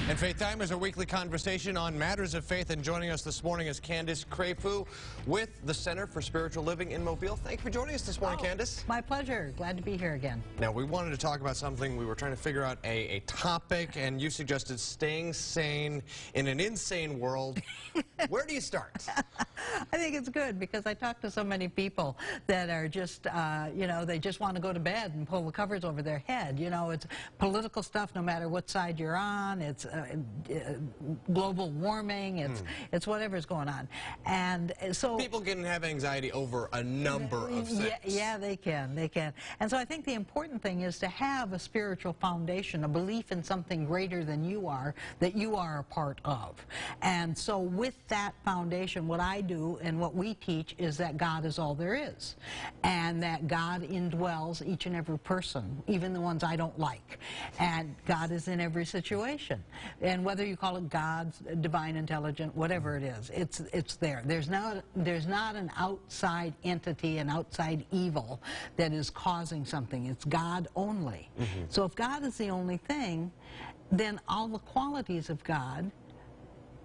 And Faith Time is a weekly conversation on matters of faith. And joining us this morning is Candace Crefu with the Center for Spiritual Living in Mobile. Thank you for joining us this morning, Candace. My pleasure. Glad to be here again. Now, we wanted to talk about something. We were trying to figure out a topic, and you suggested staying sane in an insane world. Where do you start? I think it's good because I talk to so many people that are just, they just want to go to bed and pull the covers over their head. You know, it's political stuff no matter what side you're on. It's global warming. It's whatever's going on. And so people can have anxiety over a number of things. Yeah, they can. They can. And so I think the important thing is to have a spiritual foundation, a belief in something greater than you are, that you are a part of. And so with that foundation, what I do and what we teach is that God is all there is, and that God indwells each and every person, even the ones I don't like. And God is in every situation. And whether you call it God's divine intelligence, whatever it is, it's there. There's not an outside entity, an outside evil that is causing something. It's God only. So if God is the only thing, then all the qualities of God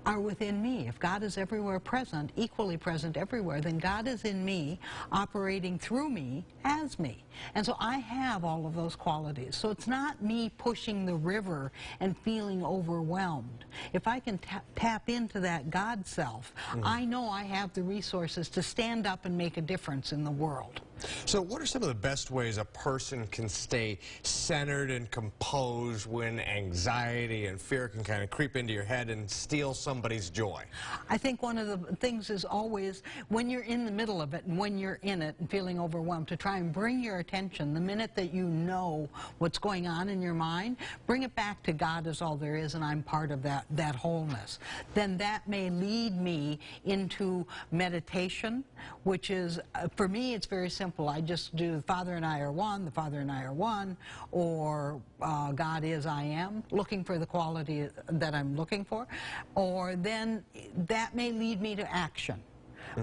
are within me. If God is everywhere present, equally present everywhere, then God is in me, operating through me, as me. And so I have all of those qualities. So it's not me pushing the river and feeling overwhelmed. If I can tap into that God self, I know I have the resources to stand up and make a difference in the world. So what are some of the best ways a person can stay centered and composed when anxiety and fear can kind of creep into your head and steal somebody's joy? I think one of the things is always, when you're in the middle of it and when you're in it and feeling overwhelmed, to try and bring your attention, the minute that you know what's going on in your mind, bring it back to God is all there is and I'm part of that wholeness. Then that may lead me into meditation, which is, for me, it's very simple. I just do the Father and I are one, the Father and I are one, or God is I am, looking for the quality that I'm looking for, or then that may lead me to action.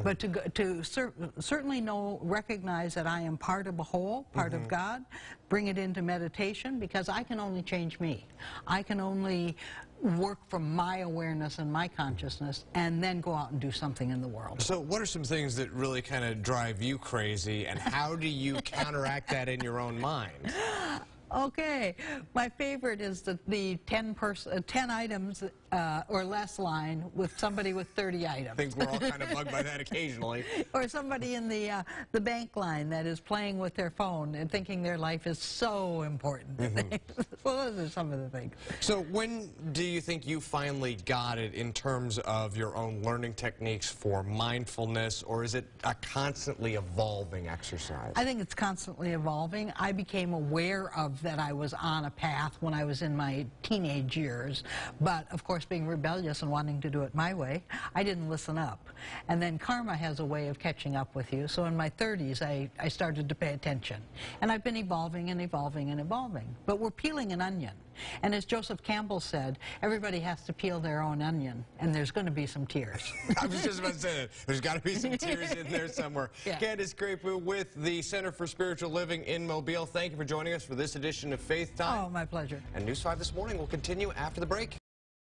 But to certainly recognize that I am part of a whole, part of God, bring it into meditation, because I can only change me. I can only work from my awareness and my consciousness and then go out and do something in the world. So what are some things that really kind of drive you crazy, and how do you counteract that in your own mind? Okay, my favorite is the 10 items or less line with somebody with 30 items. I think we're all kind of bugged by that occasionally. Or somebody in the bank line that is playing with their phone and thinking their life is so important. So those are some of the things. So when do you think you finally got it in terms of your own learning techniques for mindfulness, or is it a constantly evolving exercise? I think it's constantly evolving. I became aware of that I was on a path when I was in my teenage years, but of course being rebellious and wanting to do it my way, I didn't listen up. And then karma has a way of catching up with you, so in my 30s I started to pay attention. And I've been evolving and evolving and evolving. But we're peeling an onion. And as Joseph Campbell said, everybody has to peel their own onion, and there's going to be some tears. I was just about to say that. There's got to be some tears in there somewhere. Yeah. Candace Crefu with the Center for Spiritual Living in Mobile. Thank you for joining us for this edition of Faith Time. Oh, my pleasure. And News 5 this morning will continue after the break.